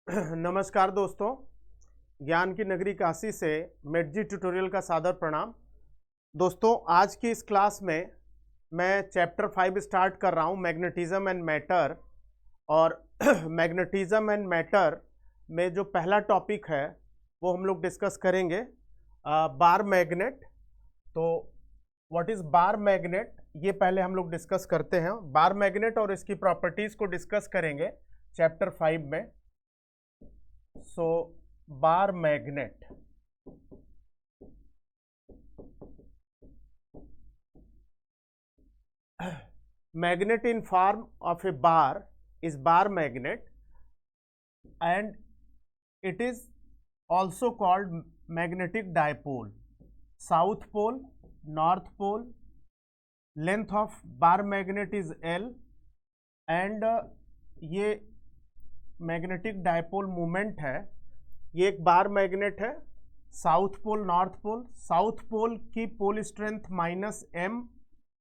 नमस्कार दोस्तों, ज्ञान की नगरी काशी से मेडजी ट्यूटोरियल का सादर प्रणाम। दोस्तों, आज की इस क्लास में मैं चैप्टर 5 स्टार्ट कर रहा हूँ, मैग्नेटिज्म एंड मैटर। और मैग्नेटिज्म एंड मैटर में जो पहला टॉपिक है वो हम लोग डिस्कस करेंगे, बार मैग्नेट। तो व्हाट इज़ बार मैग्नेट, ये पहले हम लोग डिस्कस करते हैं। बार मैग्नेट और इसकी प्रॉपर्टीज़ को डिस्कस करेंगे चैप्टर 5 में। So, bar magnet. Magnet in form of a bar is bar magnet, and it is also called magnetic dipole. South pole, north pole, length of bar magnet is L, and ये magnetic dipole movement है। ये एक bar magnet है। South pole, north pole, south pole की pole strength -m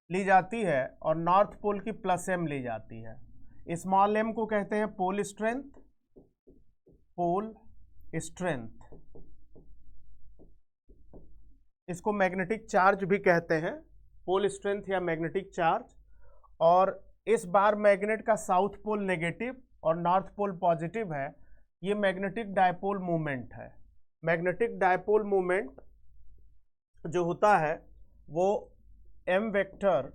ली जाती है और north पोल की +m ली जाती है। स्मॉल m को कहते हैं पोल स्ट्रेंथ, पोल स्ट्रेंथ। इसको मैग्नेटिक चार्ज भी कहते हैं, पोल स्ट्रेंथ या मैग्नेटिक चार्ज। और इस बार मैग्नेट का साउथ पोल नेगेटिव और नॉर्थ पोल पॉजिटिव है। ये मैग्नेटिक डायपोल मूवमेंट है। मैग्नेटिक डायपोल मूवमेंट जो होता है वो m vector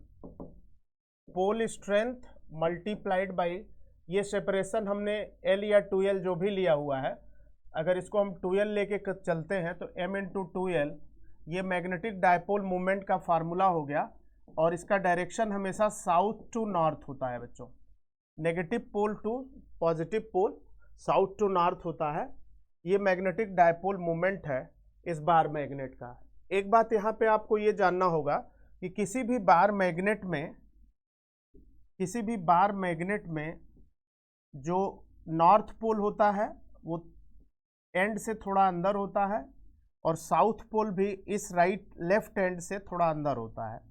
pole strength multiplied by, ये सेपरेशन हमने L या 2L जो भी लिया हुआ है, अगर इसको हम 2L लेके चलते हैं तो m × 2L, ये मैग्नेटिक डायपोल मूवमेंट का फार्मूला हो गया। और इसका डायरेक्शन हमेशा साउथ टू नॉर्थ होता है बच्चों, negative pole to positive pole, south to north होता है। ये मैग्नेटिक डायपोल मूवमेंट है इस बार मैग्नेट का। एक बात यहाँ पे आपको ये जानना होगा कि किसी भी बार मैग्नेट में जो नॉर्थ पोल होता है वो एंड से थोड़ा अंदर होता है, और साउथ पोल भी इस लेफ्ट एंड से थोड़ा अंदर होता है।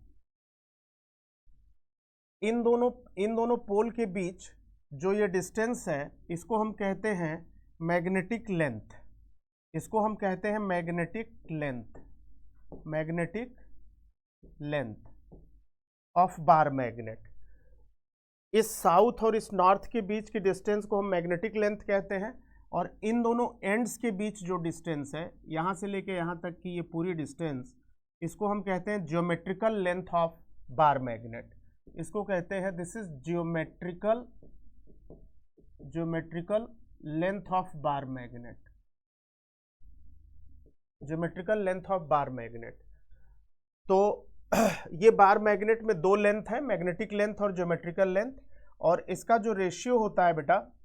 इन दोनों पोल के बीच जो ये डिस्टेंस है, इसको हम कहते हैं मैग्नेटिक लेंथ। इसको हम कहते हैं magnetic length of bar magnet. इस साउथ और इस नॉर्थ के बीच की डिस्टेंस को हम मैग्नेटिक लेंथ कहते हैं। और इन दोनों एंड्स के बीच जो डिस्टेंस है, यहाँ से लेके यहाँ तक की ये पूरी डिस्टेंस, इसको हम कहते हैं geometrical length of bar magnet. इसको कहते हैं this is geometrical length of bar magnet, geometrical length of bar magnet. तो ये बार मैग्नेट में दो लेंथ है, मैग्नेटिक लेंथ और ज्योमेट्रिकल लेंथ। और इसका जो रेशियो होता है बेटा,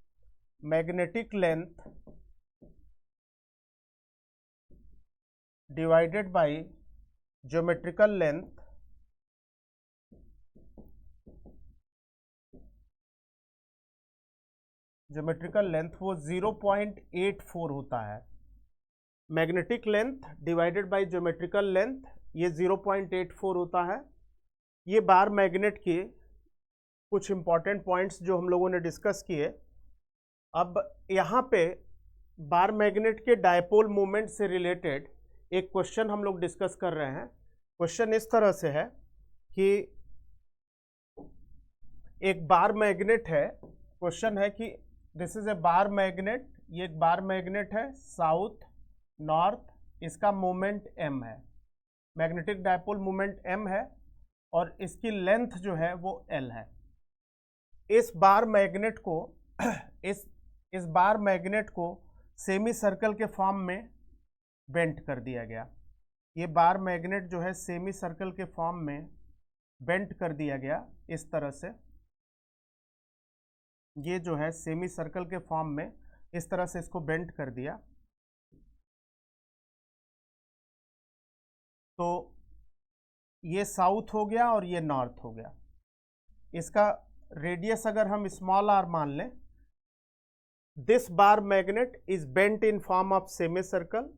magnetic length divided by geometrical length, वो 0.84 होता है। Magnetic length divided by geometrical length, ये 0.84 होता है। ये बार मैग्नेट के कुछ इंपॉर्टेंट पॉइंट्स जो हम लोगों ने डिस्कस किए। अब यहाँ पे बार मैग्नेट के डायपोल मूवमेंट से रिलेटेड एक क्वेश्चन हम लोग डिस्कस कर रहे हैं। क्वेश्चन इस तरह से है कि एक बार मैग्नेट है, क्वेश्चन है कि this is a bar magnet, ये एक बार मैग्नेट है, साउथ नॉर्थ, इसका मोमेंट m है, मैग्नेटिक डायपोल मोमेंट m है, और इसकी लेंथ जो है वो L है। इस बार मैग्नेट को इस बार मैग्नेट को सेमी सर्कल के फॉर्म में बेंट कर दिया गया। ये बार मैग्नेट जो है सेमी सर्कल के फॉर्म में बेंट कर दिया गया इस तरह से। ये जो है सेमी सर्कल के फॉर्म में इस तरह से इसको बेंट कर दिया। तो ये साउथ हो गया और ये नॉर्थ हो गया। इसका रेडियस अगर हम स्मॉल r मान लें, this bar magnet is bent in form of semi circle.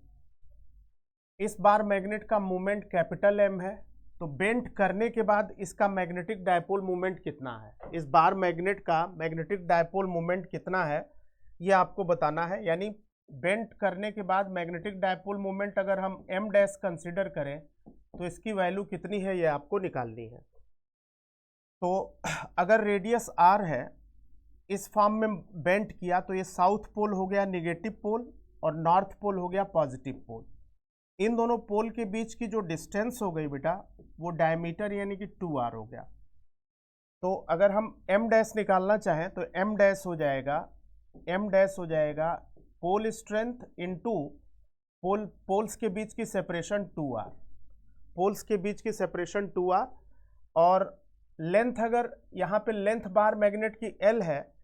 इस बार मैग्नेट का मूवमेंट कैपिटल M है। तो बेंट करने के बाद इसका मैग्नेटिक डायपोल मूवमेंट कितना है, इस बार मैग्नेट का मैग्नेटिक डायपोल मूवमेंट कितना है, ये आपको बताना है। यानी बेंट करने के बाद मैग्नेटिक डायपोल मोमेंट अगर हम m डैश कंसिडर करें तो इसकी वैल्यू कितनी है ये आपको निकालनी है। तो अगर रेडियस r है, इस फॉर्म में बेंट किया तो ये साउथ पोल हो गया नेगेटिव पोल और नॉर्थ पोल हो गया पॉजिटिव पोल। इन दोनों पोल के बीच की जो डिस्टेंस हो गई बेटा वो डायमीटर यानी कि 2r हो गया। तो अगर हम m डैश निकालना चाहें तो m डैश हो जाएगा पोल स्ट्रेंथ इनटू पोल्स के बीच की सेपरेशन 2r, पोल्स के बीच की सेपरेशन 2r। और लेंथ, अगर यहाँ पे लेंथ बार मैग्नेट की l है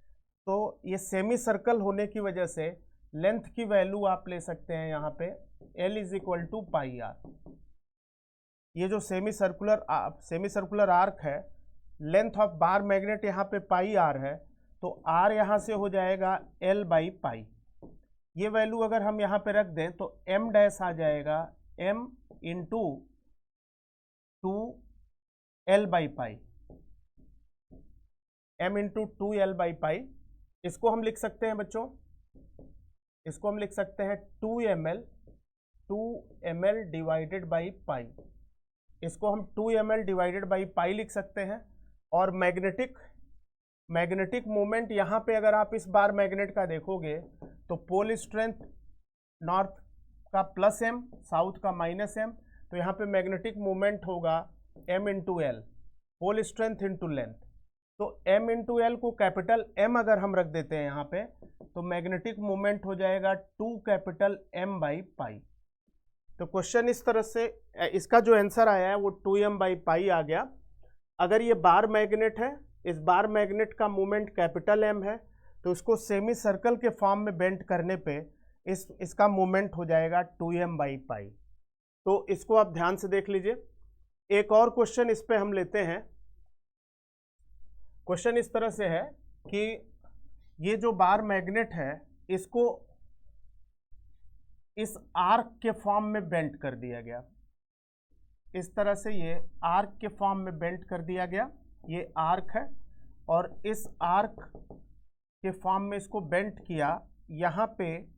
तो ये सेमी सर्कल होने की वजह से लेंथ की वैल्यू आप ले सकते हैं यहाँ पे l is equal to pi r. ये जो सेमी सर्कुलर आर्क है, लेंथ ऑफ बार मैग्नेट यहाँ पे पाई आर है, तो r यहाँ से हो जाएगा l बाई पाई। ये वैल्यू अगर हम यहाँ पे रख दें तो m डैश आ जाएगा m into 2l by pi, m into 2l by pi. इसको हम लिख सकते हैं बच्चों, इसको हम लिख सकते हैं 2ml डिवाइडेड बाई पाई। इसको हम 2ml डिवाइडेड बाई पाई लिख सकते हैं। और मैग्नेटिक मोमेंट यहाँ पे अगर आप इस बार मैग्नेट का देखोगे तो पोल स्ट्रेंथ नॉर्थ का प्लस m, साउथ का माइनस m, तो यहाँ पे मैग्नेटिक मोमेंट होगा m into l, pole strength into length. तो m इंटू एल को कैपिटल M अगर हम रख देते हैं यहाँ पे तो मैग्नेटिक मोमेंट हो जाएगा 2 कैपिटल M बाई पाई। तो क्वेश्चन इस तरह से, इसका जो आंसर आया है वो 2m बाई पाई आ गया। अगर ये बार मैग्नेट है, इस बार मैग्नेट का मोमेंट कैपिटल M है, तो इसको सेमी सर्कल के फॉर्म में बेंड करने पे इसका मोमेंट हो जाएगा 2m बाई पाई। तो इसको आप ध्यान से देख लीजिए। एक और क्वेश्चन इस पे हम लेते हैं। क्वेश्चन इस तरह से है कि ये जो बार मैग्नेट है इसको इस आर्क के फॉर्म में बेंड कर दिया गया। इस तरह से ये आर्क के फॉर्म में बेंड कर दिया गया। ये आर्क है और इस आर्क के फॉर्म में इसको बेंड किया। यहाँ पे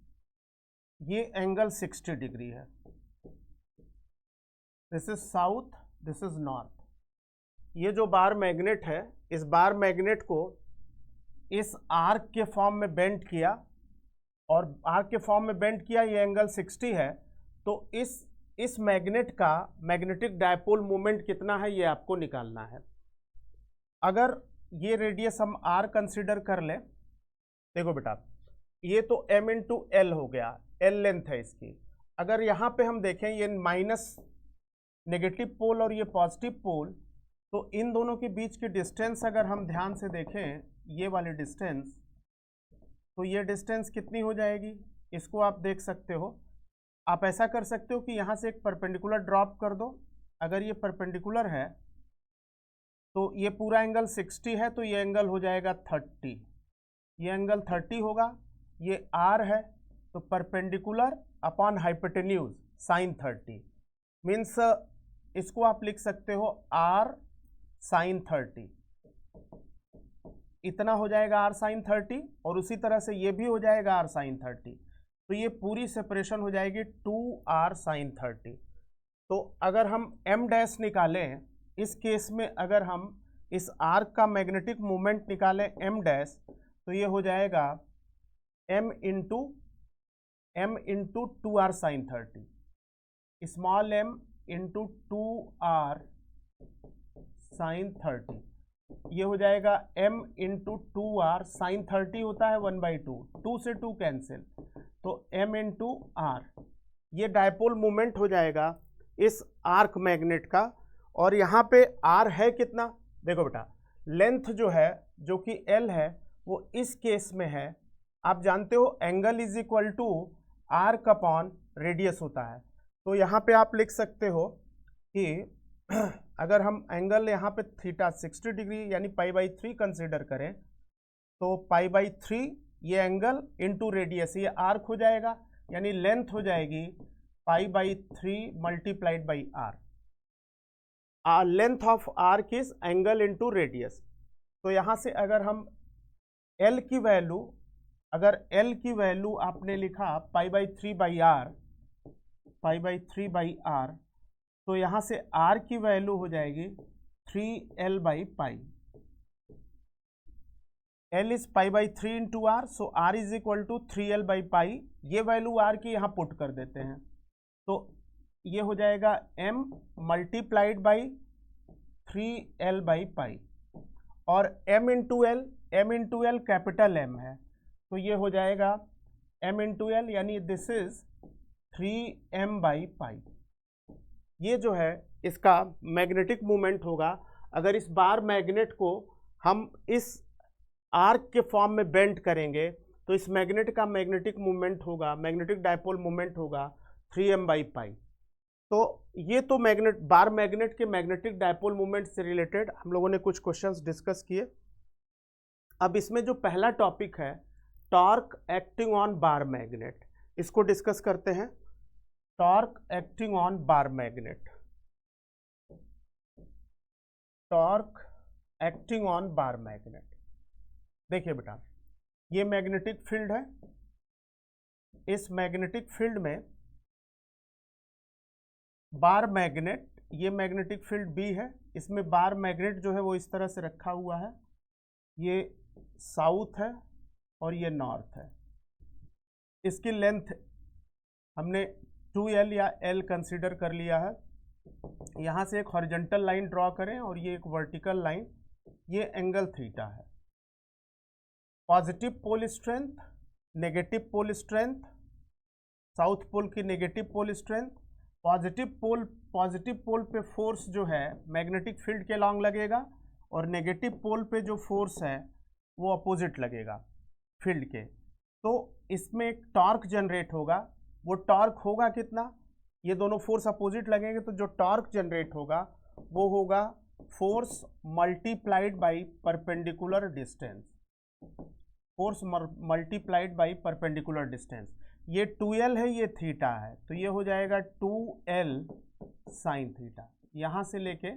ये एंगल 60 डिग्री है। This is south, this is north. ये जो बार मैग्नेट है, इस बार मैग्नेट को इस आर्क के फॉर्म में बेंड किया और आर्क के फॉर्म में बेंड किया, ये एंगल 60 है। तो इस मैग्नेट का मैग्नेटिक डायपोल मोमेंट कितना है ये आपको निकालना है। अगर ये रेडियस हम r कंसीडर कर लें, देखो बेटा ये तो m इंटू एल हो गया, l लेंथ है इसकी। अगर यहाँ पे हम देखें ये माइनस नेगेटिव पोल और ये पॉजिटिव पोल, तो इन दोनों के बीच की डिस्टेंस अगर हम ध्यान से देखें, ये वाली डिस्टेंस, तो ये डिस्टेंस कितनी हो जाएगी इसको आप देख सकते हो। आप ऐसा कर सकते हो कि यहाँ से एक परपेंडिकुलर ड्रॉप कर दो। अगर ये परपेंडिकुलर है तो ये पूरा एंगल 60 है, तो ये एंगल हो जाएगा 30। ये एंगल 30 होगा। ये r है तो perpendicular upon hypotenuse sine 30 means इसको आप लिख सकते हो r साइन 30। इतना हो जाएगा r साइन 30 और उसी तरह से ये भी हो जाएगा r साइन 30। तो ये पूरी सेपरेशन हो जाएगी 2r साइन 30। तो अगर हम m डैश निकालें, इस केस में अगर हम इस आर्क का मैग्नेटिक मोमेंट निकालें m डैश, तो ये हो जाएगा m into 2r sine 30, small m into 2r sine 30। ये हो जाएगा m इंटू 2r साइन 30 होता है 1/2, 2 से 2 कैंसिल, तो m इंटू r। ये डायपोल मोमेंट हो जाएगा इस आर्क मैग्नेट का। और यहाँ पे r है कितना, देखो बेटा लेंथ जो है, जो कि l है, वो इस केस में है। आप जानते हो angle is equal to arc upon radius होता है। तो यहाँ पे आप लिख सकते हो कि अगर हम एंगल यहाँ पे थीटा 60 डिग्री यानी π/3 कंसिडर करें, तो π/3 ये एंगल इंटू रेडियस, ये आर्क हो जाएगा, यानी लेंथ हो जाएगी π/3 multiplied by R. Length of arc is angle into radius. तो यहाँ से अगर हम L की वैल्यू अगर L की वैल्यू आपने लिखा π/3/r, π/3/r, तो यहाँ से R की वैल्यू हो जाएगी 3L/π। L is π/3 into R, so R is equal to 3L/π। ये वैल्यू R की यहाँ पुट कर देते हैं, तो ये हो जाएगा M मल्टीप्लाइड बाई 3L/π, और M into L capital M है, तो ये हो जाएगा M इंटू L, यानी दिस इज 3M/π। ये जो है इसका मैग्नेटिक मोमेंट होगा। अगर इस बार मैग्नेट को हम इस आर्क के फॉर्म में बेंड करेंगे तो इस मैग्नेट का मैग्नेटिक मोमेंट होगा, मैग्नेटिक डायपोल मोमेंट होगा 3M/π। तो ये तो बार मैग्नेट के मैग्नेटिक डायपोल मोमेंट से रिलेटेड हम लोगों ने कुछ क्वेश्चंस डिस्कस किए। अब इसमें जो पहला टॉपिक है torque acting on bar magnet, इसको डिस्कस करते हैं। Torque acting on bar magnet, torque acting on bar magnet. देखिए बेटा, ये मैग्नेटिक फील्ड है, इस मैग्नेटिक फील्ड में बार मैग्नेट, ये मैग्नेटिक फील्ड बी है, इसमें बार मैग्नेट जो है वो इस तरह से रखा हुआ है, ये साउथ है और ये नॉर्थ है। इसकी लेंथ हमने 2L या L कंसीडर कर लिया है। यहाँ से एक हॉरिजॉन्टल लाइन ड्रॉ करें और ये एक वर्टिकल लाइन, ये एंगल थीटा है। Positive pole strength, negative pole strength, south pole की negative pole strength, positive pole पे फोर्स जो है मैग्नेटिक फील्ड के लॉन्ग लगेगा, और नेगेटिव पोल पे जो फोर्स है वो अपोजिट लगेगा फील्ड के। तो इसमें एक टॉर्क जनरेट होगा, वो टॉर्क होगा कितना, ये दोनों फोर्स अपोजिट लगेंगे तो जो टॉर्क जनरेट होगा वो होगा force multiplied by perpendicular distance, force multiplied by perpendicular distance. ये 2L है, ये थीटा है, तो ये हो जाएगा 2L साइन थीटा। यहाँ से लेके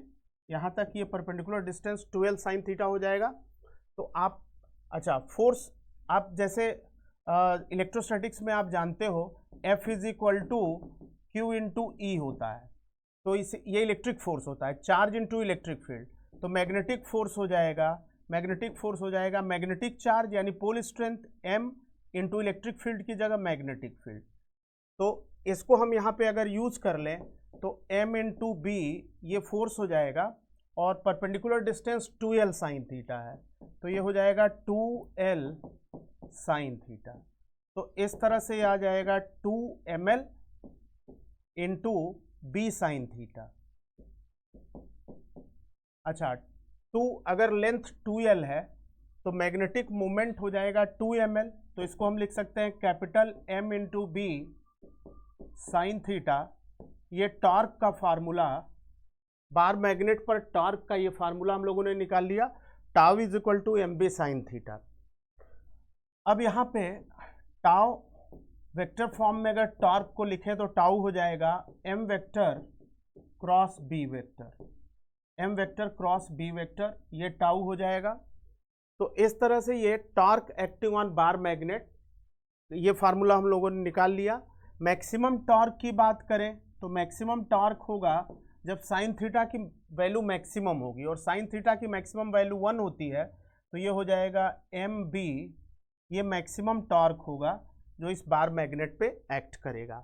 यहाँ तक ये perpendicular distance 2L sine theta हो जाएगा। तो आप अच्छा फोर्स, आप जैसे इलेक्ट्रोस्टैटिक्स में आप जानते हो F is equal to Q into E होता है, तो ये इलेक्ट्रिक फोर्स होता है, चार्ज इंटू इलेक्ट्रिक फील्ड। तो मैग्नेटिक फोर्स हो जाएगा, मैग्नेटिक चार्ज यानी pole strength M into electric field की जगह मैग्नेटिक फील्ड। तो इसको हम यहाँ पे अगर यूज कर लें तो M इंटू बी ये फोर्स हो जाएगा, और perpendicular distance 2L sine theta है, तो ये हो जाएगा 2L साइन थीटा। तो इस तरह से आ जाएगा 2ml into b sine theta. अच्छा, अगर लेंथ 2L है तो मैग्नेटिक मोमेंट हो जाएगा 2ml, तो इसको हम लिख सकते हैं capital M into b sine theta. ये टॉर्क का फार्मूला, बार मैग्नेट पर टॉर्क का ये फार्मूला हम लोगों ने निकाल लिया, tau is equal to mb sine theta. अब यहाँ पे टाउ वेक्टर फॉर्म में अगर टॉर्क को लिखे तो टाउ हो जाएगा m vector cross b vector, m vector cross b vector, ये टाउ हो जाएगा। तो इस तरह से ये torque acting on bar magnet, ये फार्मूला हम लोगों ने निकाल लिया। मैक्सिमम टॉर्क की बात करें तो मैक्सिमम टॉर्क होगा जब साइन थीटा की वैल्यू मैक्सिमम होगी, और साइन थीटा की मैक्सिमम वैल्यू 1 होती है, तो ये हो जाएगा mb, ये मैक्सिमम टॉर्क होगा जो इस बार मैग्नेट पे एक्ट करेगा।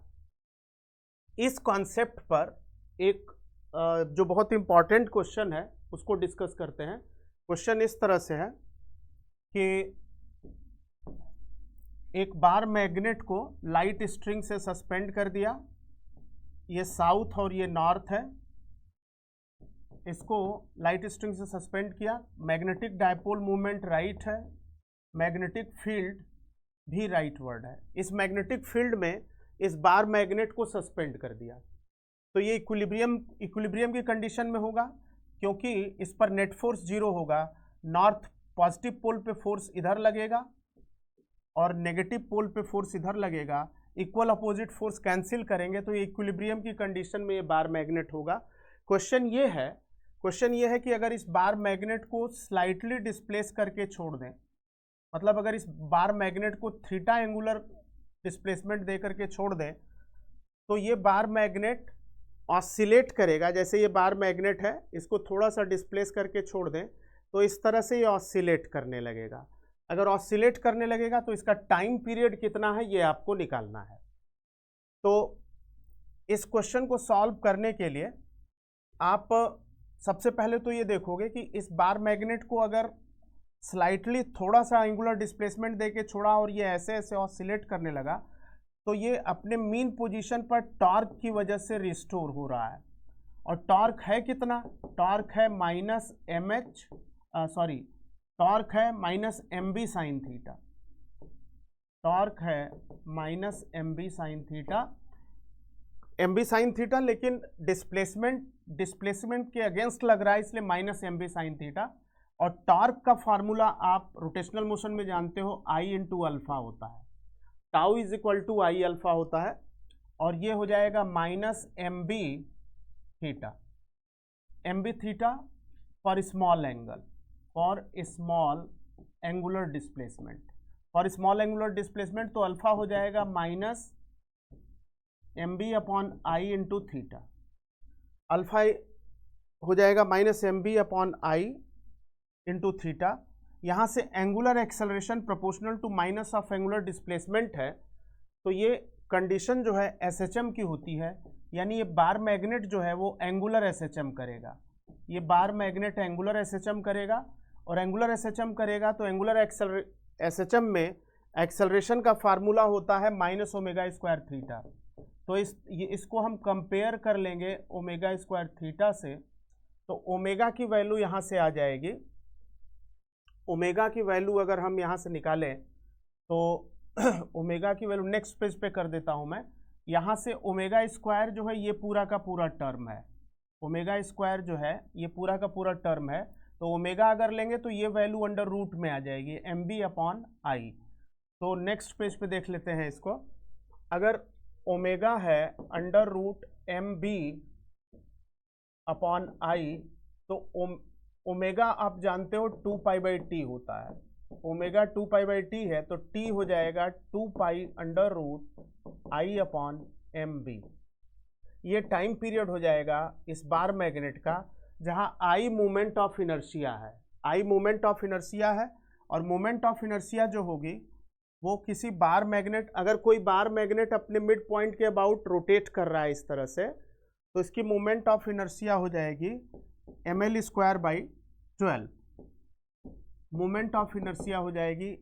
इस कॉन्सेप्ट पर एक जो बहुत इंपॉर्टेंट क्वेश्चन है उसको डिस्कस करते हैं। क्वेश्चन इस तरह से है कि एक बार मैग्नेट को लाइट स्ट्रिंग से सस्पेंड कर दिया, ये साउथ और ये नॉर्थ है, इसको लाइट स्ट्रिंग से सस्पेंड किया, मैग्नेटिक डायपोल मूवमेंट राइट है, मैग्नेटिक फील्ड भी राइट वर्ड है। इस मैग्नेटिक फील्ड में इस बार मैग्नेट को सस्पेंड कर दिया, तो ये इक्विलिब्रियम की कंडीशन में होगा, क्योंकि इस पर नेट फोर्स 0 होगा। नॉर्थ पॉजिटिव पोल पे फोर्स इधर लगेगा और नेगेटिव पोल पे फोर्स इधर लगेगा, इक्वल अपोजिट फोर्स कैंसिल करेंगे, तो ये इक्विलिब्रियम की कंडीशन में ये बार मैग्नेट होगा। क्वेश्चन ये है कि अगर इस बार मैग्नेट को स्लाइटली डिस्प्लेस करके छोड़ दें मतलब अगर इस बार मैग्नेट को थीटा एंगुलर डिस्प्लेसमेंट दे करके छोड़ दें तो ये बार मैग्नेट ऑसिलेट करेगा। जैसे ये बार मैग्नेट है, इसको थोड़ा सा डिस्प्लेस करके छोड़ दें तो इस तरह से ये ऑसिलेट करने लगेगा। अगर ऑसिलेट करने लगेगा तो इसका टाइम पीरियड कितना है ये आपको निकालना है। तो इस क्वेश्चन को सॉल्व करने के लिए आप सबसे पहले तो ये देखोगे कि इस बार मैग्नेट को अगर स्लाइटली थोड़ा सा एंगुलर डिस्प्लेसमेंट देके छोड़ा और ये ऐसे ऐसे ऑसिलेट करने लगा तो ये अपने मीन पोजीशन पर टॉर्क की वजह से रिस्टोर हो रहा है। और टॉर्क है कितना? टॉर्क है टॉर्क है minus M B sine theta. Torque है minus M B sine theta, लेकिन डिस्प्लेसमेंट के अगेंस्ट लग रहा है इसलिए minus M B sine theta. और टॉर्क का फार्मूला आप रोटेशनल मोशन में जानते हो, आई इंटू अल्फा होता है, tau is equal to I alpha होता है। और ये हो जाएगा minus M B theta for small angle, for small angular displacement. तो अल्फा हो जाएगा minus M b upon I into theta. Alpha हो जाएगा minus M b upon I into theta. यहाँ से angular acceleration proportional to minus of angular displacement है, तो ये कंडीशन जो है एसएचएम की होती है, यानी ये बार मैग्नेट जो है वो एंगुलर एसएचएम करेगा। ये बार मैग्नेट एंगुलर एसएचएम करेगा, और एंगुलर एसएचएम करेगा तो एंगुलर एसएचएम में एक्सेलरेशन का फार्मूला होता है माइनस ओमेगा स्क्वायर थीटा। तो इसको हम कंपेयर कर लेंगे ओमेगा स्क्वायर थीटा से, तो ओमेगा की वैल्यू यहाँ से आ जाएगी। ओमेगा की वैल्यू अगर हम यहाँ से निकालें तो ओमेगा की वैल्यू नेक्स्ट पेज पे कर देता हूँ मैं। यहाँ से ओमेगा स्क्वायर जो है ये पूरा का पूरा टर्म है, ओमेगा स्क्वायर जो है ये पूरा का पूरा टर्म है। तो ओमेगा अगर लेंगे तो ये वैल्यू अंडर रूट में आ जाएगी एम बी अपॉन आई। तो नेक्स्ट पेज पे देख लेते हैं इसको। अगर ओमेगा है under root m b upon I, तो ओमेगा आप जानते हो 2 पाई बाई टी होता है। ओमेगा 2 पाई बाई टी है तो टी हो जाएगा 2 pi under root I upon m B. ये टाइम पीरियड हो जाएगा इस बार मैग्नेट का, जहां आई मोमेंट ऑफ इनर्शिया है। आई मोमेंट ऑफ इनर्शिया है, और मोमेंट ऑफ इनर्शिया जो होगी वो किसी बार मैग्नेट, अगर कोई बार मैग्नेट अपने मिड पॉइंट के अबाउट रोटेट कर रहा है इस तरह से, तो इसकी मोमेंट ऑफ इनर्शिया हो जाएगी m L square by 12। Moment of inertia हो जाएगी,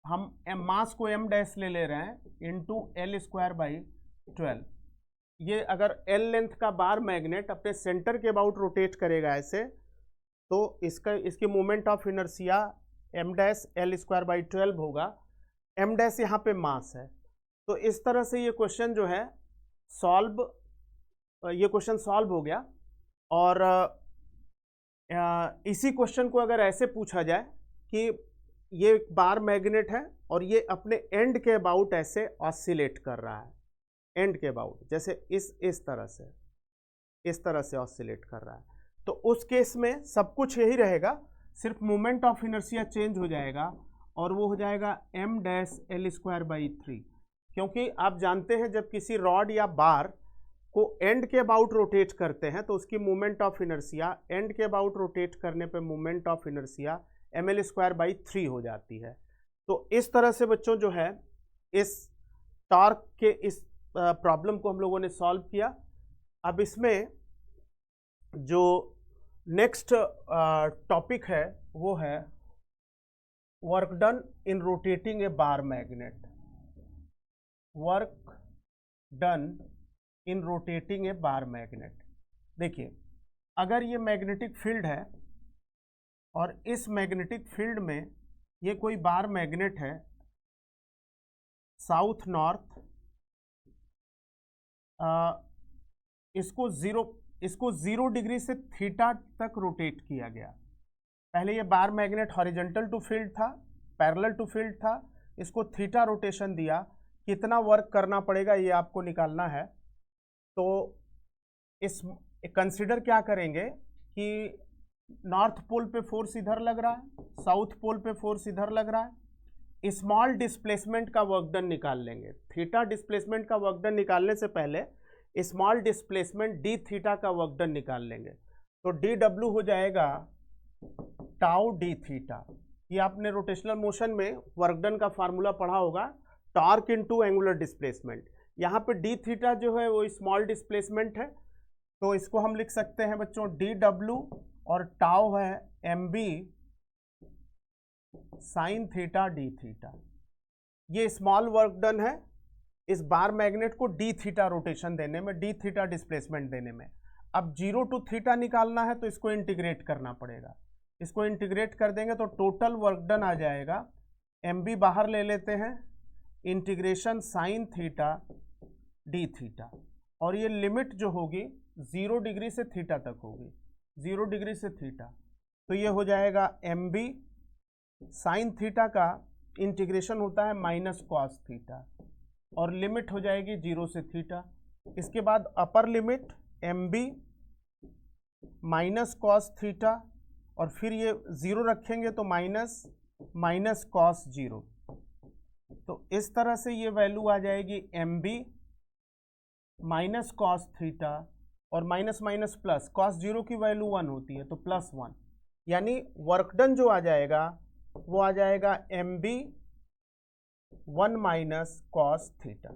हम मास को एम डैश ले रहे हैं, इंटू एल स्क्वायर बाई 12। ये अगर एल लेंथ का बार मैग्नेट अपने सेंटर के अबाउट रोटेट करेगा ऐसे, तो इसकी moment of inertia M dash L square by 12 होगा। एम डैश यहाँ पे मास है। तो इस तरह से ये क्वेश्चन जो है ये क्वेश्चन सॉल्व हो गया। और इसी क्वेश्चन को अगर ऐसे पूछा जाए कि ये एक बार मैग्नेट है और ये अपने एंड के अबाउट ऐसे ऑसिलेट कर रहा है, एंड के अबाउट, जैसे इस तरह से ऑसिलेट कर रहा है, तो उस केस में सब कुछ यही रहेगा, सिर्फ मोमेंट ऑफ इनर्शिया चेंज हो जाएगा और वो हो जाएगा M dash L square by 3। क्योंकि आप जानते हैं जब किसी रॉड या बार को एंड के अबाउट रोटेट करते हैं तो उसकी मोमेंट ऑफ इनर्शिया एंड के अबाउट रोटेट करने पे moment of inertia M L square by 3 हो जाती है। तो इस तरह से बच्चों जो है इस टॉर्क के इस प्रॉब्लम को हम लोगों ने सॉल्व किया। अब इसमें जो नेक्स्ट टॉपिक है वो है work done in rotating a bar magnet. Work done in rotating a bar magnet. देखिए, अगर ये मैग्नेटिक फील्ड है और इस मैग्नेटिक फील्ड में ये कोई बार मैग्नेट है साउथ नॉर्थ, इसको 0 डिग्री से थीटा तक रोटेट किया गया। पहले ये bar magnet horizontal to field था, पैरेलल टू फील्ड था, इसको थीटा रोटेशन दिया। कितना वर्क करना पड़ेगा ये आपको निकालना है। तो इस कंसिडर क्या करेंगे कि नॉर्थ पोल पे फोर्स इधर लग रहा है, साउथ पोल पे फोर्स इधर लग रहा है। स्मॉल डिस्प्लेसमेंट का वर्क डन निकाल लेंगे। थीटा डिस्प्लेसमेंट का वर्क डन निकालने से पहले स्मॉल डिस्प्लेसमेंट डी थीटा का वर्क डन निकाल लेंगे। तो डी डब्ल्यू हो जाएगा टाउ डी थीटा। ये आपने रोटेशनल मोशन में वर्क डन का फार्मूला पढ़ा होगा, टॉर्क इनटू एंगुलर डिस्प्लेसमेंट। यहाँ पे डी थीटा जो है वो स्मॉल डिस्प्लेसमेंट है, तो इसको हम लिख सकते हैं बच्चों डी डब्ल्यू, और टाउ है M B sine theta d theta. ये स्मॉल वर्क डन है इस बार मैग्नेट को डी थीटा रोटेशन देने में, डी थीटा डिस्प्लेसमेंट देने में। अब 0 टू थीटा निकालना है तो इसको इंटीग्रेट करना पड़ेगा। इसको इंटीग्रेट कर देंगे तो टोटल वर्क डन आ जाएगा, एम बी बाहर ले लेते हैं, integration sign theta d theta, और ये लिमिट जो होगी 0 डिग्री से थीटा तक होगी, 0 डिग्री से थीटा। तो ये हो जाएगा एम बी साइन थीटा का इंटीग्रेशन होता है माइनस कॉस थीटा, और लिमिट हो जाएगी 0 से थीटा। इसके बाद upper limit M B minus cos theta, और फिर ये 0 रखेंगे तो माइनस कॉस 0। तो इस तरह से ये वैल्यू आ जाएगी M B minus cos theta, और माइनस माइनस प्लस, कॉस 0 की वैल्यू 1 होती है तो +1, यानी वर्क डन जो आ जाएगा वो आ जाएगा M B 1 minus cos theta.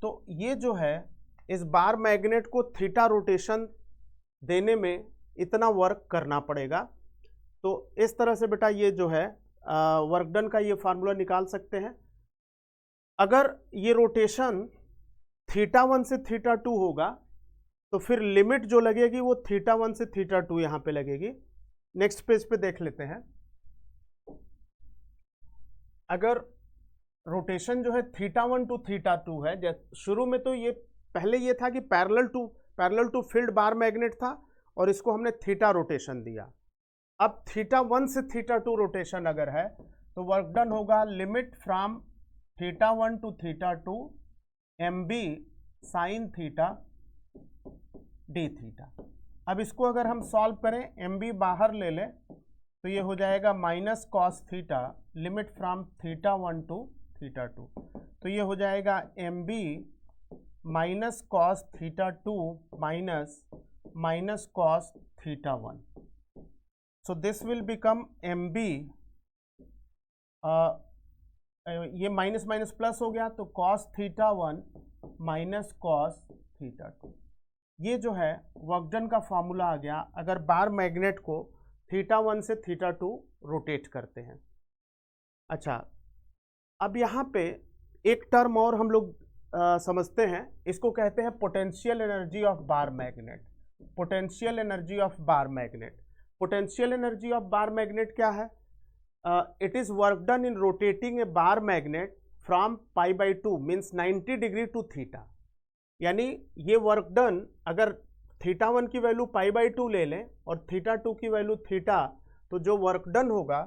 तो ये जो है इस बार मैग्नेट को थीटा रोटेशन देने में इतना वर्क करना पड़ेगा। तो इस तरह से बेटा ये जो है वर्क डन का ये फार्मूला निकाल सकते हैं। अगर ये रोटेशन θ1 से θ2 होगा तो फिर लिमिट जो लगेगी वो θ1 से θ2 यहाँ पे लगेगी। नेक्स्ट पेज पे देख लेते हैं। अगर रोटेशन जो है θ1 टू θ2 है, शुरू में तो ये पहले ये था कि parallel to field bar magnet था और इसको हमने थीटा रोटेशन दिया। अब θ1 से θ2 रोटेशन अगर है तो वर्क डन होगा limit from θ1 to θ2 M B sine theta d theta. अब इसको अगर हम सॉल्व करें, एम बी बाहर ले लें तो ये हो जाएगा minus cos theta limit from θ1 to θ2। तो ये हो जाएगा M B minus cos θ2 minus cos θ1। So this will become M B, ये माइनस माइनस प्लस हो गया तो कॉस θ1 माइनस कॉस θ2। ये जो है वर्क डन का फॉर्मूला आ गया अगर बार मैग्नेट को θ1 से θ2 रोटेट करते हैं। अच्छा, अब यहाँ पे एक टर्म और हम लोग समझते हैं, इसको कहते हैं potential energy of bar magnet. Potential energy of bar magnet, potential energy of bar magnet क्या है? It is work done in rotating a bar magnet from π/2 means 90 degree to theta. यानी ये वर्क डन अगर θ1 की value π/2 ले लें और θ2 की वैल्यू थीटा, तो जो वर्क डन होगा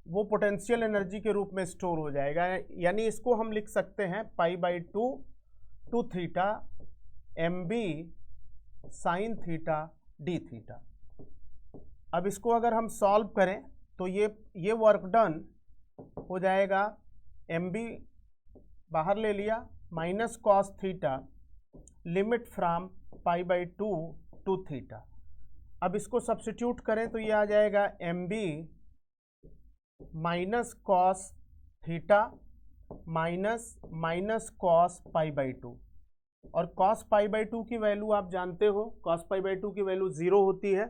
वो पोटेंशियल एनर्जी के रूप में स्टोर हो जाएगा। यानी इसको हम लिख सकते हैं π/2 to theta M B sine theta d theta. अब इसको अगर हम सॉल्व करें तो ये वर्क डन हो जाएगा, एम बी बाहर ले लिया, minus cos theta limit from π/2 to theta. अब इसको सब्स्टिट्यूट करें तो ये आ जाएगा M B minus cos theta minus cos π/2, और कॉस π/2 की वैल्यू आप जानते हो, कॉस π/2 की वैल्यू 0 होती है,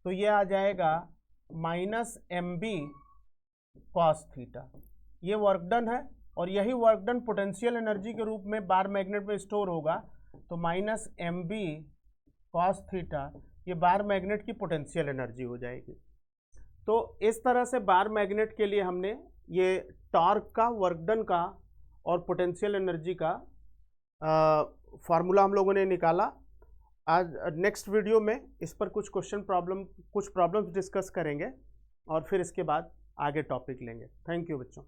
तो ये आ जाएगा minus M B cos theta. ये वर्क डन है और यही वर्क डन पोटेंशियल एनर्जी के रूप में बार मैग्नेट में स्टोर होगा, तो minus M B cos theta ये बार मैग्नेट की पोटेंशियल एनर्जी हो जाएगी। तो इस तरह से बार मैग्नेट के लिए हमने ये टॉर्क का, वर्क डन का और पोटेंशियल एनर्जी का फार्मूला हम लोगों ने निकाला। आज नेक्स्ट वीडियो में इस पर कुछ प्रॉब्लम्स डिस्कस करेंगे और फिर इसके बाद आगे टॉपिक लेंगे। थैंक यू बच्चों।